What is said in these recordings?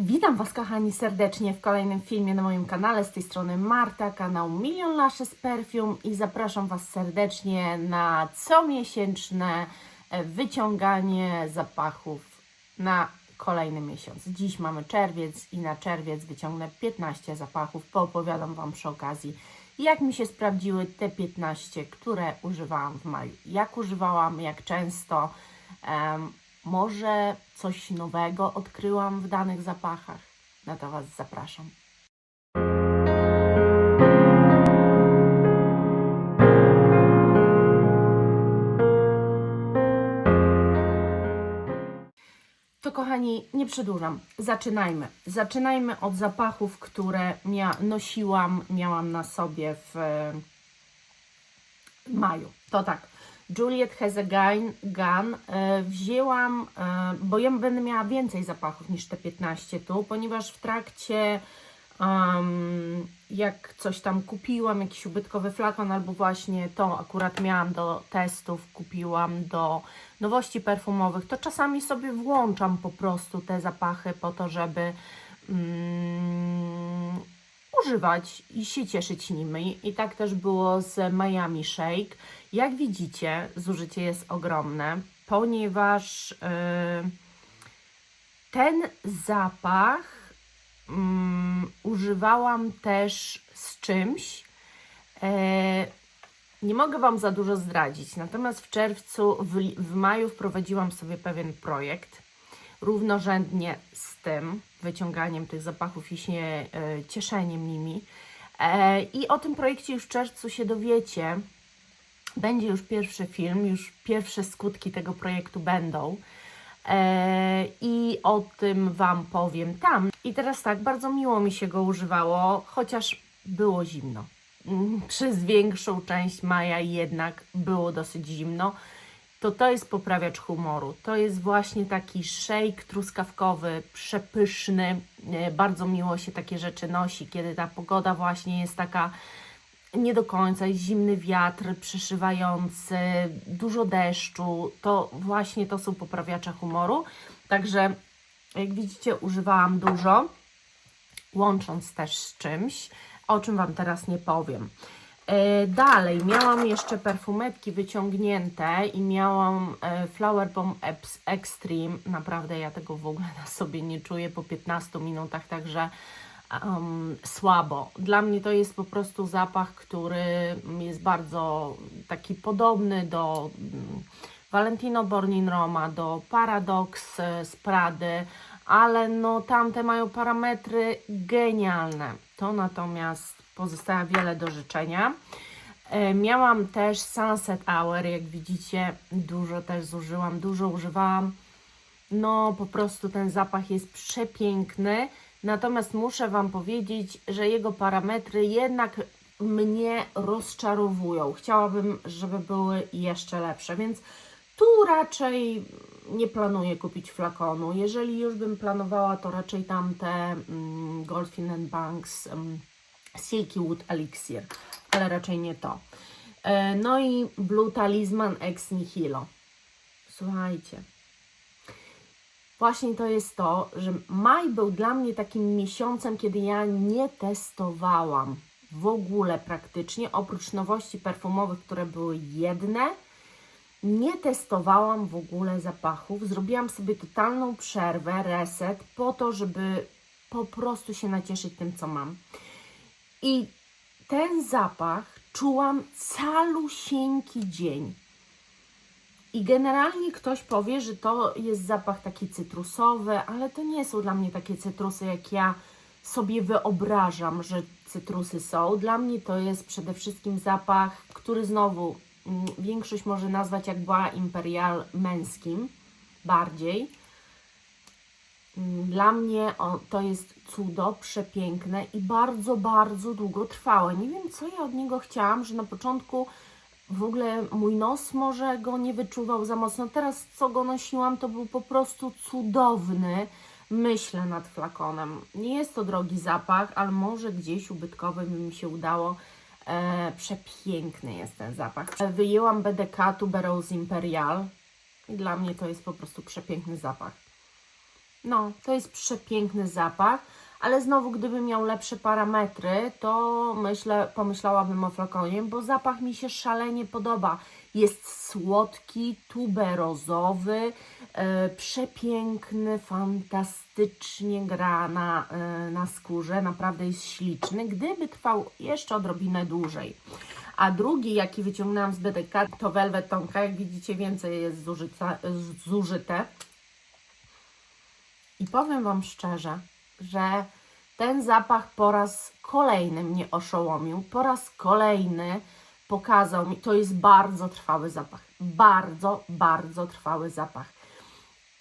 Witam Was, kochani, serdecznie w kolejnym filmie na moim kanale. Z tej strony Marta, kanał Million Lashes Perfume i zapraszam Was serdecznie na comiesięczne wyciąganie zapachów na kolejny miesiąc. Dziś mamy czerwiec i na czerwiec wyciągnę 15 zapachów. Poopowiadam Wam przy okazji, jak mi się sprawdziły te 15, które używałam w maju. Jak używałam, jak często. Może coś nowego odkryłam w danych zapachach. Na to Was zapraszam. To, kochani, nie przedłużam. Zaczynajmy. Zaczynajmy od zapachów, które miałam na sobie w maju. To tak. Juliet Has a Gun wzięłam, bo ja będę miała więcej zapachów niż te 15 tu, ponieważ w trakcie jak coś tam kupiłam, jakiś ubytkowy flakon, albo właśnie to akurat miałam do testów, kupiłam do nowości perfumowych, to czasami sobie włączam po prostu te zapachy po to, żeby używać i się cieszyć nimi. I tak też było z Miami Shake. Jak widzicie, zużycie jest ogromne, ponieważ ten zapach używałam też z czymś. Nie mogę Wam za dużo zdradzić, natomiast w czerwcu, w maju wprowadziłam sobie pewien projekt. Równorzędnie z tym wyciąganiem tych zapachów i się cieszeniem nimi. I o tym projekcie już w czerwcu się dowiecie. Będzie już pierwszy film, już pierwsze skutki tego projektu będą. I o tym Wam powiem tam. I teraz tak, bardzo miło mi się go używało, chociaż było zimno. Przez większą część maja jednak było dosyć zimno. To jest poprawiacz humoru. To jest właśnie taki shake truskawkowy, przepyszny. Bardzo miło się takie rzeczy nosi, kiedy ta pogoda właśnie jest taka nie do końca, jest zimny wiatr przyszywający, dużo deszczu. To właśnie to są poprawiacze humoru. Także jak widzicie, używałam dużo, łącząc też z czymś, o czym Wam teraz nie powiem. Dalej, miałam jeszcze perfumetki wyciągnięte i miałam Flower Bomb Extreme. Naprawdę ja tego w ogóle na sobie nie czuję po 15 minutach, także słabo. Dla mnie to jest po prostu zapach, który jest bardzo taki podobny do Valentino Born in Roma, do Paradox z Prady, ale no tamte mają parametry genialne. To natomiast pozostawia wiele do życzenia. Miałam też Sunset Hour, jak widzicie, dużo też zużyłam, dużo używałam. No po prostu ten zapach jest przepiękny, natomiast muszę Wam powiedzieć, że jego parametry jednak mnie rozczarowują. Chciałabym, żeby były jeszcze lepsze, więc tu raczej nie planuję kupić flakonu. Jeżeli już bym planowała, to raczej tamte Goldfinch Banks Silky Wood Elixir, ale raczej nie to. No i Blue Talisman Ex Nihilo. Słuchajcie, właśnie to jest to, że maj był dla mnie takim miesiącem, kiedy ja nie testowałam w ogóle praktycznie, oprócz nowości perfumowych, które były jedne, nie testowałam w ogóle zapachów. Zrobiłam sobie totalną przerwę, reset, po to, żeby po prostu się nacieszyć tym, co mam. I ten zapach czułam calusieńki dzień. I generalnie ktoś powie, że to jest zapach taki cytrusowy, ale to nie są dla mnie takie cytrusy, jak ja sobie wyobrażam, że cytrusy są. Dla mnie to jest przede wszystkim zapach, który znowu większość może nazwać jak była Imperial męskim bardziej. Dla mnie to jest cudo, przepiękne i bardzo, bardzo długotrwałe. Nie wiem, co ja od niego chciałam, że na początku w ogóle mój nos może go nie wyczuwał za mocno. Teraz, co go nosiłam, to był po prostu cudowny. Myślę nad flakonem. Nie jest to drogi zapach, ale może gdzieś ubytkowy by mi się udało. Przepiękny jest ten zapach. Wyjęłam BDK, 'Tuberose Imperial i dla mnie to jest po prostu przepiękny zapach. No, to jest przepiękny zapach, ale znowu, gdybym miał lepsze parametry, to pomyślałabym o flakonie, bo zapach mi się szalenie podoba. Jest słodki, tuberozowy, przepiękny, fantastycznie gra na skórze, naprawdę jest śliczny, gdyby trwał jeszcze odrobinę dłużej. A drugi, jaki wyciągnęłam z BDK, to Velvet Tonka, jak widzicie więcej jest zużyte. I powiem Wam szczerze, że ten zapach po raz kolejny mnie oszołomił, po raz kolejny pokazał mi, to jest bardzo trwały zapach, bardzo, bardzo trwały zapach.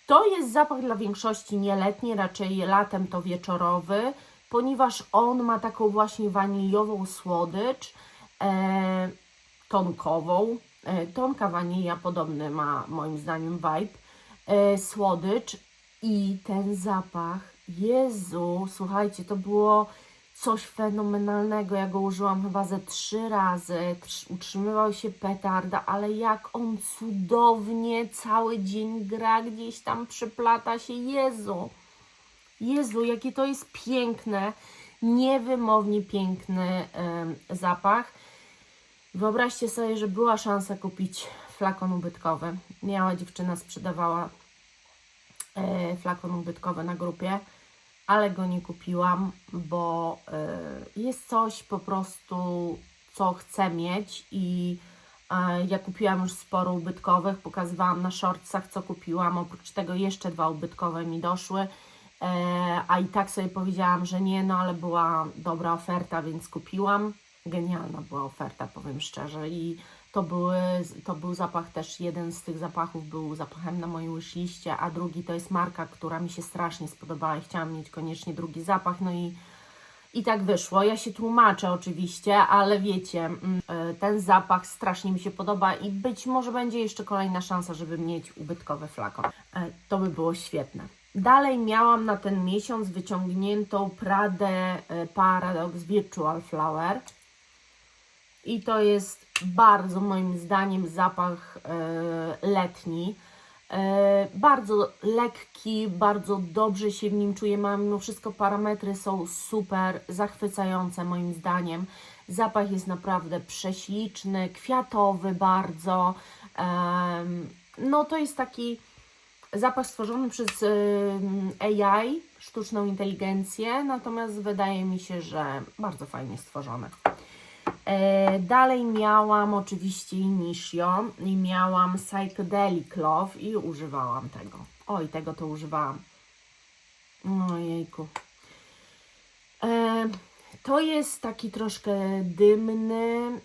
To jest zapach dla większości nieletni, raczej latem to wieczorowy, ponieważ on ma taką właśnie waniliową słodycz, tonkową, tonka wanilia podobny ma moim zdaniem vibe, słodycz i ten zapach, Jezu, słuchajcie, to było coś fenomenalnego. Ja go użyłam chyba ze 3 razy, utrzymywał się petarda, ale jak on cudownie cały dzień gra, gdzieś tam przyplata się, Jezu, Jezu, jakie to jest piękne, niewymownie piękny zapach. Wyobraźcie sobie, że była szansa kupić flakon ubytkowy. Miała dziewczyna, sprzedawała flakon ubytkowy na grupie, ale go nie kupiłam, bo jest coś po prostu, co chcę mieć i ja kupiłam już sporo ubytkowych, pokazywałam na shortsach, co kupiłam, oprócz tego jeszcze 2 ubytkowe mi doszły, a i tak sobie powiedziałam, że nie, no ale była dobra oferta, więc kupiłam. Genialna była oferta, powiem szczerze, i to był zapach też, jeden z tych zapachów był zapachem na mojej wishliście, a drugi to jest marka, która mi się strasznie spodobała i chciałam mieć koniecznie drugi zapach, no i tak wyszło. Ja się tłumaczę oczywiście, ale wiecie, ten zapach strasznie mi się podoba i być może będzie jeszcze kolejna szansa, żeby mieć ubytkowy flakon. To by było świetne. Dalej miałam na ten miesiąc wyciągniętą Pradę Paradox Virtual Flower. I to jest bardzo moim zdaniem zapach letni. Bardzo lekki, bardzo dobrze się w nim czuję. Mimo wszystko parametry są super, zachwycające moim zdaniem. Zapach jest naprawdę prześliczny, kwiatowy bardzo. No to jest taki zapach stworzony przez AI, sztuczną inteligencję, natomiast wydaje mi się, że bardzo fajnie stworzony. Dalej miałam oczywiście Initio i miałam Psychedelic Love i używałam tego. Oj, tego to używałam. Ojejku. To jest taki troszkę dymny,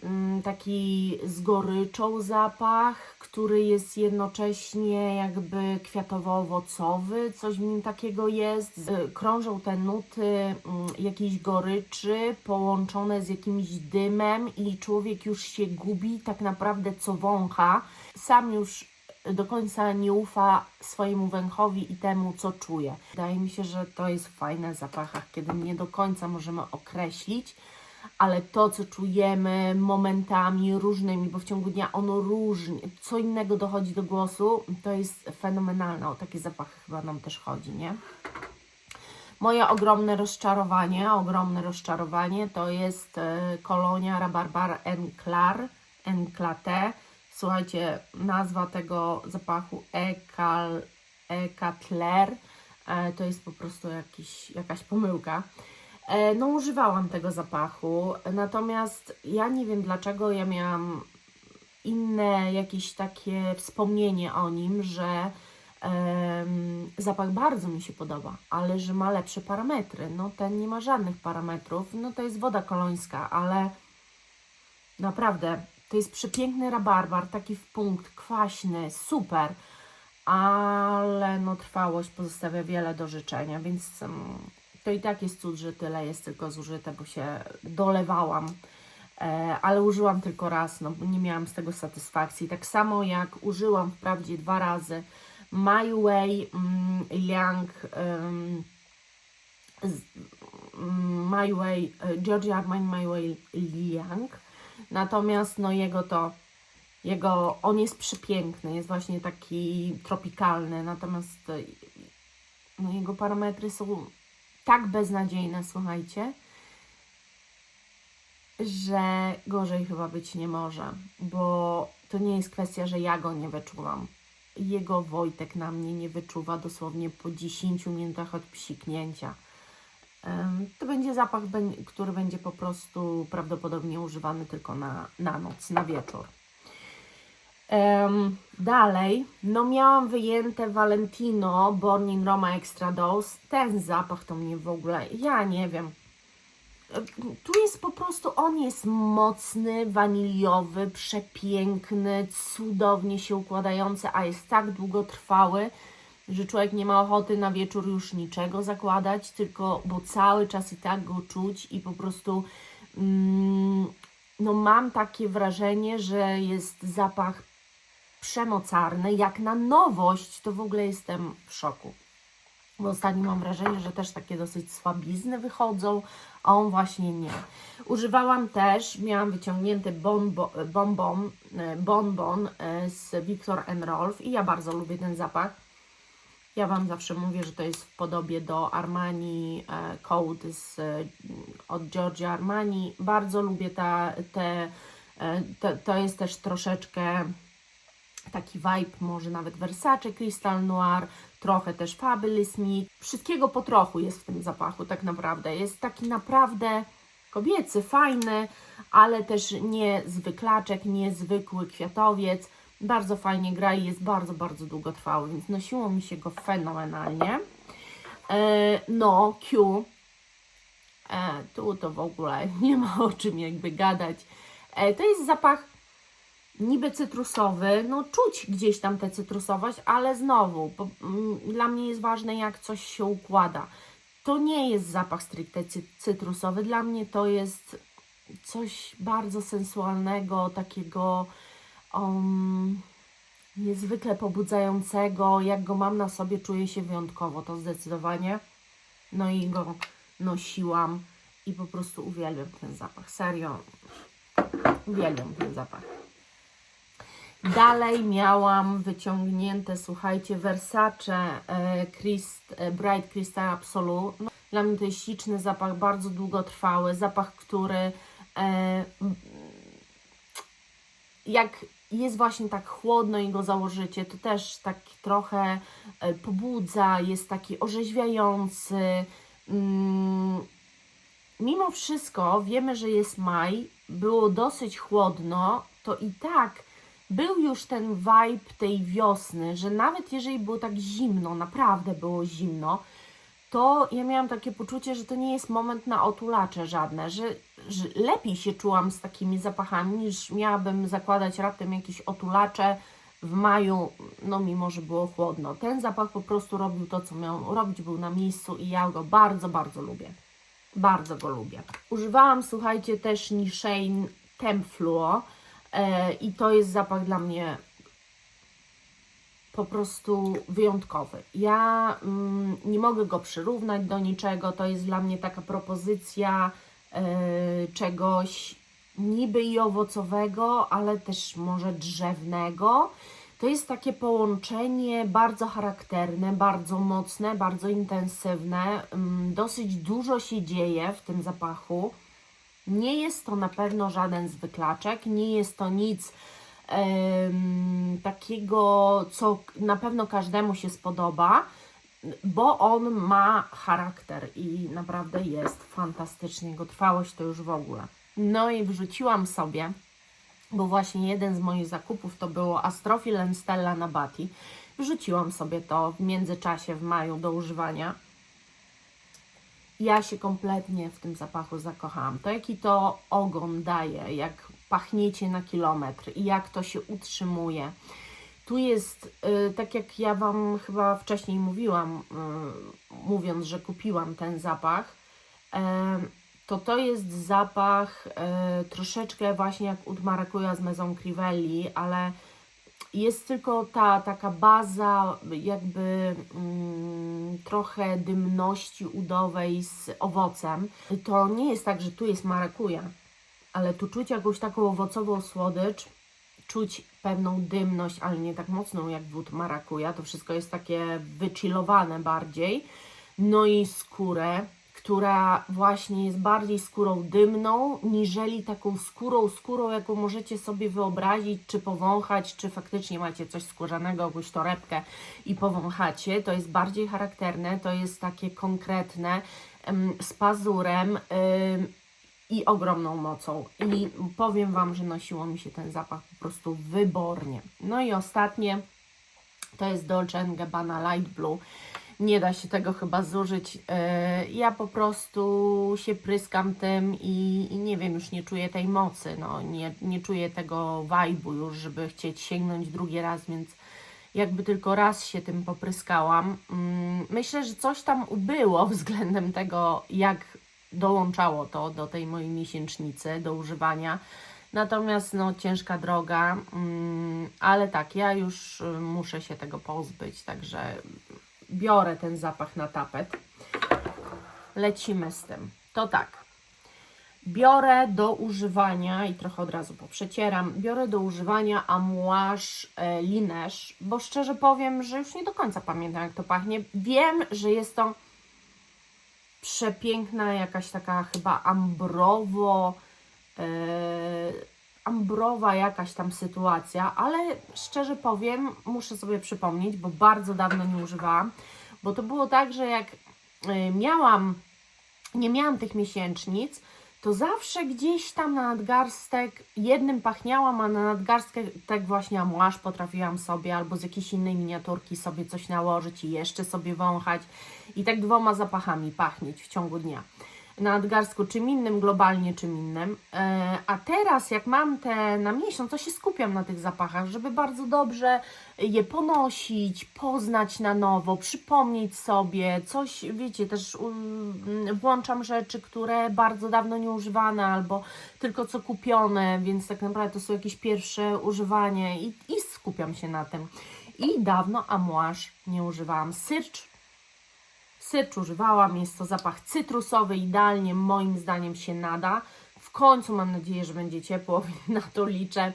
taki z goryczą zapach, który jest jednocześnie jakby kwiatowo-owocowy, coś w nim takiego jest. Krążą te nuty jakiejś goryczy połączone z jakimś dymem i człowiek już się gubi tak naprawdę co wącha. Sam już do końca nie ufa swojemu węchowi i temu, co czuje. Wydaje mi się, że to jest fajne w zapachach, kiedy nie do końca możemy określić, ale to, co czujemy momentami różnymi, bo w ciągu dnia ono różnie, co innego dochodzi do głosu, to jest fenomenalne. O takie zapachy chyba nam też chodzi, nie? Moje ogromne rozczarowanie to jest kolonia Rabarbar Enclate. Słuchajcie, nazwa tego zapachu Ecatler to jest po prostu jakaś pomyłka. No używałam tego zapachu, natomiast ja nie wiem dlaczego ja miałam inne jakieś takie wspomnienie o nim, że zapach bardzo mi się podoba, ale że ma lepsze parametry. No ten nie ma żadnych parametrów, no to jest woda kolońska, ale naprawdę to jest przepiękny rabarbar, taki w punkt, kwaśny, super, ale no trwałość pozostawia wiele do życzenia, więc to i tak jest cud, że tyle jest tylko zużyte, bo się dolewałam, ale użyłam tylko raz, no bo nie miałam z tego satysfakcji. Tak samo jak użyłam wprawdzie 2 razy My Way Giorgio Armani My Way Liang. Natomiast no on jest przepiękny, jest właśnie taki tropikalny, natomiast no jego parametry są tak beznadziejne, słuchajcie, że gorzej chyba być nie może, bo to nie jest kwestia, że ja go nie wyczuwam. Jego Wojtek na mnie nie wyczuwa dosłownie po 10 minutach od psiknięcia. To będzie zapach, który będzie po prostu prawdopodobnie używany tylko na noc, na wieczór. Dalej, no miałam wyjęte Valentino Born in Roma Extra Dose. Ten zapach to mnie w ogóle, ja nie wiem. Tu jest po prostu, on jest mocny, waniliowy, przepiękny, cudownie się układający, a jest tak długotrwały, że człowiek nie ma ochoty na wieczór już niczego zakładać, tylko bo cały czas i tak go czuć i po prostu no mam takie wrażenie, że jest zapach przemocarny. Jak na nowość, to w ogóle jestem w szoku. Bo ostatnio mam wrażenie, że też takie dosyć słabizny wychodzą, a on właśnie nie. Używałam też, miałam wyciągnięty bonbon z Viktor & Rolf i ja bardzo lubię ten zapach. Ja Wam zawsze mówię, że to jest w podobie do Armani Code od Giorgio Armani. Bardzo lubię to jest też troszeczkę taki vibe, może nawet Versace Crystal Noir, trochę też Fabulous Me. Wszystkiego po trochu jest w tym zapachu tak naprawdę. Jest taki naprawdę kobiecy, fajny, ale też nie zwyklaczek, niezwykły kwiatowiec. Bardzo fajnie gra i jest bardzo, bardzo długotrwały, więc nosiło mi się go fenomenalnie. No, Q. Tu to w ogóle nie ma o czym jakby gadać. To jest zapach niby cytrusowy, no czuć gdzieś tam tę cytrusowość, ale znowu, dla mnie jest ważne, jak coś się układa. To nie jest zapach stricte cytrusowy, dla mnie to jest coś bardzo sensualnego, takiego niezwykle pobudzającego. Jak go mam na sobie, czuję się wyjątkowo, to zdecydowanie. No i go nosiłam i po prostu uwielbiam ten zapach, serio, uwielbiam ten zapach. Dalej miałam wyciągnięte, słuchajcie, Versace Bright Crystal Absolute. No, dla mnie to jest śliczny zapach, bardzo długotrwały, zapach, który jak jest właśnie tak chłodno i go założycie, to też tak trochę pobudza, jest taki orzeźwiający. Mimo wszystko wiemy, że jest maj, było dosyć chłodno, to i tak był już ten vibe tej wiosny, że nawet jeżeli było tak zimno, naprawdę było zimno, to ja miałam takie poczucie, że to nie jest moment na otulacze żadne, że lepiej się czułam z takimi zapachami, niż miałabym zakładać raptem jakieś otulacze w maju, no mimo, że było chłodno. Ten zapach po prostu robił to, co miał robić, był na miejscu i ja go bardzo, bardzo lubię. Bardzo go lubię. Używałam, słuchajcie, też Nishane Tempfluo i to jest zapach dla mnie po prostu wyjątkowy. Ja nie mogę go przyrównać do niczego. To jest dla mnie taka propozycja czegoś niby i owocowego, ale też może drzewnego. To jest takie połączenie bardzo charakterne, bardzo mocne, bardzo intensywne. Dosyć dużo się dzieje w tym zapachu. Nie jest to na pewno żaden zwyklaczek, nie jest to nic takiego, co na pewno każdemu się spodoba, bo on ma charakter i naprawdę jest fantastycznie. Jego trwałość to już w ogóle. No i wrzuciłam sobie, bo właśnie jeden z moich zakupów to było Astrofil Stella Nabati. Wrzuciłam sobie to w międzyczasie w maju do używania. Ja się kompletnie w tym zapachu zakochałam. To jaki to ogon daje, jak pachniecie na kilometr i jak to się utrzymuje. Tu jest, tak jak ja Wam chyba wcześniej mówiłam, mówiąc, że kupiłam ten zapach, to jest zapach troszeczkę właśnie jak Oud Maracuja z Maison Crivelli, ale jest tylko ta taka baza jakby trochę dymności udowej z owocem. To nie jest tak, że tu jest marakuja, ale tu czuć jakąś taką owocową słodycz, czuć pewną dymność, ale nie tak mocną jak wód marakuja. To wszystko jest takie wychillowane bardziej. No i skórę, która właśnie jest bardziej skórą dymną, niżeli taką skórą, jaką możecie sobie wyobrazić, czy powąchać, czy faktycznie macie coś skórzanego, jakąś torebkę i powąchacie. To jest bardziej charakterne, to jest takie konkretne, z pazurem i ogromną mocą. I powiem Wam, że nosiło mi się ten zapach po prostu wybornie. No i ostatnie to jest Dolce & Gabbana Light Blue. Nie da się tego chyba zużyć. Ja po prostu się pryskam tym i nie wiem, już nie czuję tej mocy, no, nie czuję tego vibe'u już, żeby chcieć sięgnąć drugi raz, więc jakby tylko raz się tym popryskałam. Myślę, że coś tam ubyło względem tego, jak dołączało to do tej mojej miesięcznicy, do używania. Natomiast no, ciężka droga, ale tak, ja już muszę się tego pozbyć, także biorę ten zapach na tapet. Lecimy z tym. To tak. Biorę do używania, i trochę od razu poprzecieram, biorę do używania Amouage Lineage, bo szczerze powiem, że już nie do końca pamiętam, jak to pachnie. Wiem, że jest to przepiękna, jakaś taka chyba ambrowa jakaś tam sytuacja, ale szczerze powiem, muszę sobie przypomnieć, bo bardzo dawno nie używałam, bo to było tak, że jak nie miałam tych miesięcznic, to zawsze gdzieś tam na nadgarstek jednym pachniałam, a na nadgarstek właśnie Amouage potrafiłam sobie albo z jakiejś innej miniaturki sobie coś nałożyć i jeszcze sobie wąchać i tak 2 zapachami pachnieć w ciągu dnia. Na nadgarstku czym innym, globalnie czym innym. A teraz jak mam te na miesiąc, to się skupiam na tych zapachach, żeby bardzo dobrze je ponosić, poznać na nowo, przypomnieć sobie coś, wiecie, też włączam rzeczy, które bardzo dawno nie używane albo tylko co kupione, więc tak naprawdę to są jakieś pierwsze używanie i skupiam się na tym. I dawno Amouage nie używałam. Syrcz używałam, jest to zapach cytrusowy, idealnie moim zdaniem się nada. W końcu mam nadzieję, że będzie ciepło, na to liczę.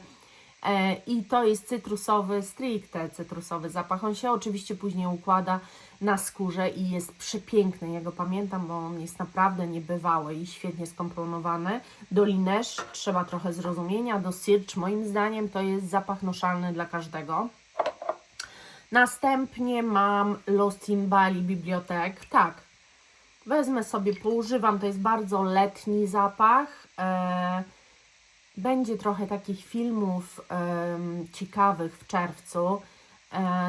I to jest cytrusowy, stricte cytrusowy zapach. On się oczywiście później układa na skórze i jest przepiękny. Ja go pamiętam, bo on jest naprawdę niebywały i świetnie skomponowany. Do Lineage trzeba trochę zrozumienia, do Syrcz moim zdaniem to jest zapach noszalny dla każdego. Następnie mam Lost in Bali Bibliotek. Tak, wezmę sobie, poużywam, to jest bardzo letni zapach. Będzie trochę takich filmów ciekawych w czerwcu.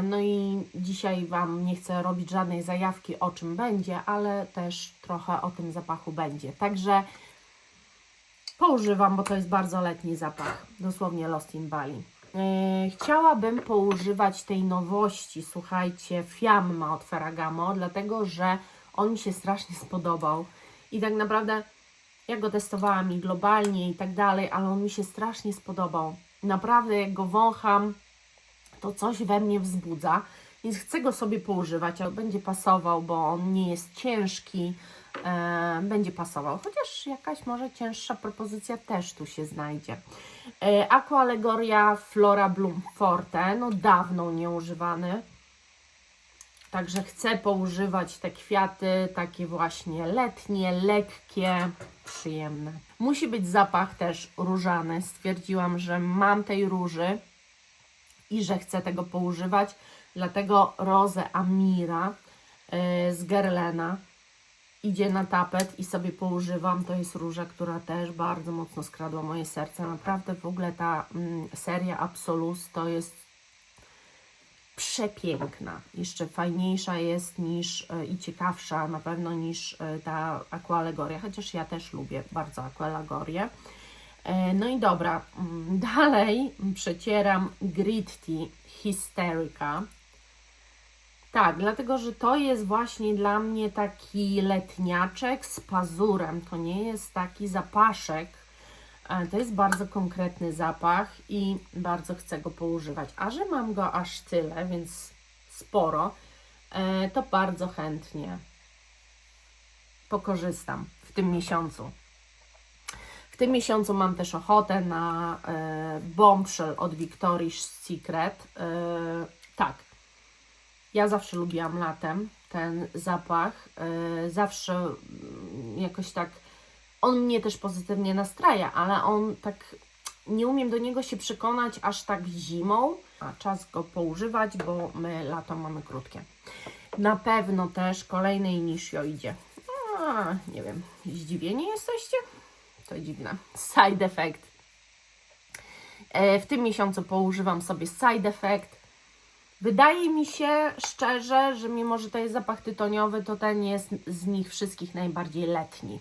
No i dzisiaj Wam nie chcę robić żadnej zajawki, o czym będzie, ale też trochę o tym zapachu będzie. Także poużywam, bo to jest bardzo letni zapach. Dosłownie Lost in Bali. Chciałabym poużywać tej nowości, słuchajcie, Fiamma od Ferragamo, dlatego że on mi się strasznie spodobał i tak naprawdę ja go testowałam i globalnie i tak dalej, ale on mi się strasznie spodobał. Naprawdę jak go wącham, to coś we mnie wzbudza, więc chcę go sobie poużywać, ale będzie pasował, bo on nie jest ciężki, będzie pasował, chociaż jakaś może cięższa propozycja też tu się znajdzie. Aqua Allegoria Flora Bloom Forte, no dawno nieużywany, także chcę poużywać te kwiaty, takie właśnie letnie, lekkie, przyjemne. Musi być zapach też różany, stwierdziłam, że mam tej róży i że chcę tego poużywać, dlatego Rose Amira z Guerlaina idzie na tapet i sobie poużywam. To jest róża, która też bardzo mocno skradła moje serce. Naprawdę w ogóle ta seria Absolus to jest przepiękna. Jeszcze fajniejsza jest niż i ciekawsza na pewno niż ta Aqua Allegoria, chociaż ja też lubię bardzo Aqua Allegorię. No i dobra, dalej przecieram Gritty Hysterica. Tak, dlatego, że to jest właśnie dla mnie taki letniaczek z pazurem. To nie jest taki zapaszek. To jest bardzo konkretny zapach i bardzo chcę go poużywać. A że mam go aż tyle, więc sporo, to bardzo chętnie pokorzystam w tym miesiącu. W tym miesiącu mam też ochotę na Bombshell od Victoria's Secret. Tak, ja zawsze lubiłam latem ten zapach. Zawsze jakoś tak, on mnie też pozytywnie nastraja, ale on tak, nie umiem do niego się przekonać aż tak zimą. A czas go poużywać, bo my lato mamy krótkie. Na pewno też kolejnej niż idzie. Nie wiem, zdziwieni jesteście? To dziwne. Side Effect. W tym miesiącu poużywam sobie Side Effect. Wydaje mi się szczerze, że mimo, że to jest zapach tytoniowy, to ten jest z nich wszystkich najbardziej letni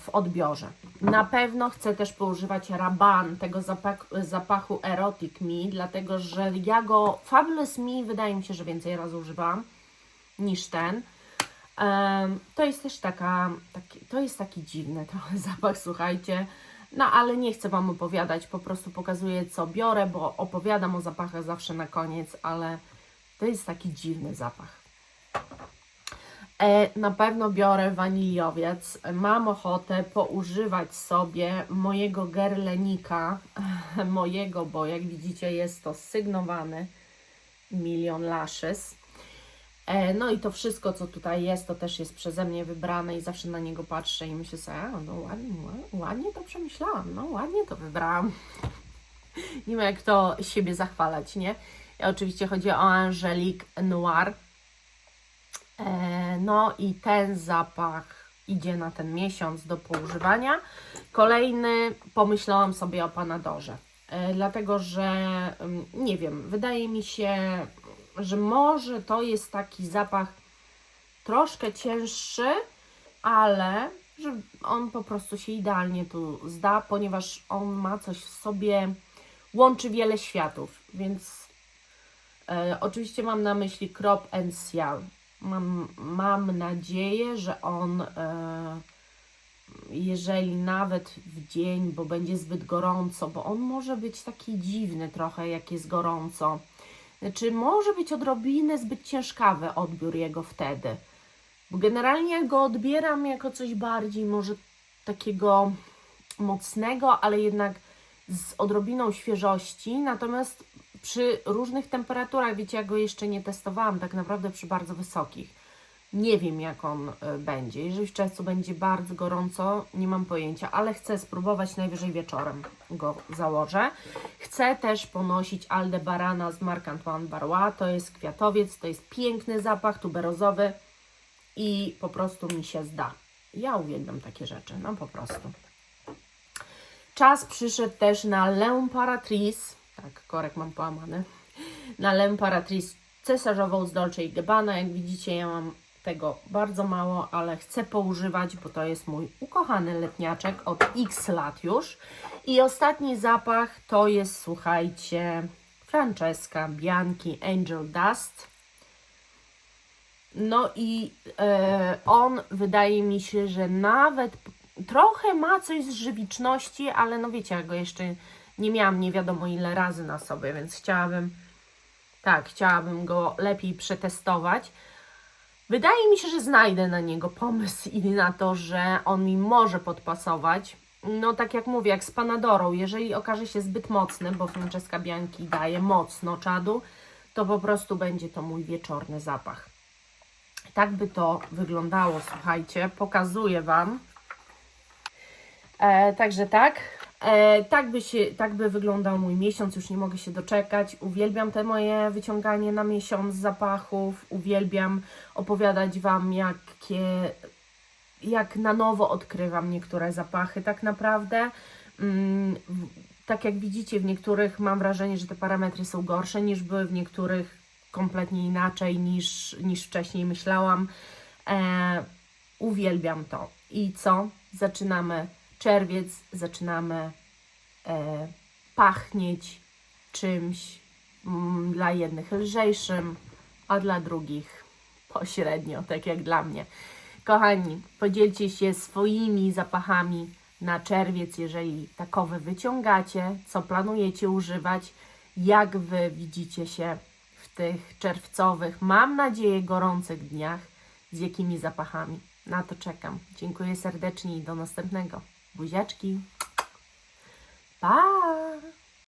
w odbiorze. Na pewno chcę też poużywać Rabanne, tego zapachu Erotic Me, dlatego że ja go, Fabulous Me, wydaje mi się, że więcej razy używałam niż ten. To jest też to jest taki dziwny trochę zapach, słuchajcie. No ale nie chcę Wam opowiadać, po prostu pokazuję, co biorę, bo opowiadam o zapachach zawsze na koniec, ale to jest taki dziwny zapach. Na pewno biorę waniliowiec. Mam ochotę poużywać sobie mojego Guerlaine'a, bo jak widzicie jest to sygnowany Million Lashes. No i to wszystko, co tutaj jest, to też jest przeze mnie wybrane i zawsze na niego patrzę i myślę sobie, no ładnie to przemyślałam, no ładnie to wybrałam. Nie ma jak to siebie zachwalać, nie? I oczywiście chodzi o Angelique Noir. No i ten zapach idzie na ten miesiąc do poużywania. Kolejny pomyślałam sobie o Panadorze, dlatego że nie wiem, wydaje mi się, że może to jest taki zapach troszkę cięższy, ale że on po prostu się idealnie tu zda, ponieważ on ma coś w sobie, łączy wiele światów, więc oczywiście mam na myśli Crop and Seal. Mam nadzieję, że on, jeżeli nawet w dzień, bo będzie zbyt gorąco, bo on może być taki dziwny trochę, jak jest gorąco. Znaczy, może być odrobinę zbyt ciężkawy odbiór jego wtedy. Bo generalnie go odbieram jako coś bardziej może takiego mocnego, ale jednak z odrobiną świeżości. Natomiast przy różnych temperaturach, wiecie, ja go jeszcze nie testowałam, tak naprawdę przy bardzo wysokich. Nie wiem, jak on będzie. Jeżeli w czerwcu będzie bardzo gorąco, nie mam pojęcia, ale chcę spróbować, najwyżej wieczorem go założę. Chcę też ponosić Aldebarana z Marc Antoine Barrois. To jest kwiatowiec, to jest piękny zapach tuberozowy i po prostu mi się zda. Ja uwielbiam takie rzeczy, no po prostu. Czas przyszedł też na L'Impératrice. Tak, korek mam połamany. Na L'Impératrice cesarzową z Dolce & Gabbana. Jak widzicie, ja mam tego bardzo mało, ale chcę poużywać, bo to jest mój ukochany letniaczek od X lat już. I ostatni zapach to jest, słuchajcie, Francesca Bianchi Angel Dust. No i on wydaje mi się, że nawet trochę ma coś z żywiczności, ale no wiecie, ja go jeszcze nie miałam nie wiadomo ile razy na sobie, więc chciałabym go lepiej przetestować. Wydaje mi się, że znajdę na niego pomysł i na to, że on mi może podpasować. No tak jak mówię, jak z Panadorą, jeżeli okaże się zbyt mocny, bo Francesca Bianchi daje mocno czadu, to po prostu będzie to mój wieczorny zapach. Tak by to wyglądało, słuchajcie, pokazuję Wam. Także tak by wyglądał mój miesiąc, już nie mogę się doczekać. Uwielbiam te moje wyciąganie na miesiąc zapachów, uwielbiam opowiadać Wam, jak na nowo odkrywam niektóre zapachy tak naprawdę. Tak jak widzicie, w niektórych mam wrażenie, że te parametry są gorsze niż były, w niektórych kompletnie inaczej niż wcześniej myślałam. Uwielbiam to. I co? Zaczynamy czerwiec, zaczynamy pachnieć czymś dla jednych lżejszym, a dla drugich pośrednio, tak jak dla mnie. Kochani, podzielcie się swoimi zapachami na czerwiec, jeżeli takowe wyciągacie, co planujecie używać, jak Wy widzicie się w tych czerwcowych, mam nadzieję, gorących dniach, z jakimi zapachami. Na to czekam. Dziękuję serdecznie i do następnego. Buziaczki. Pa!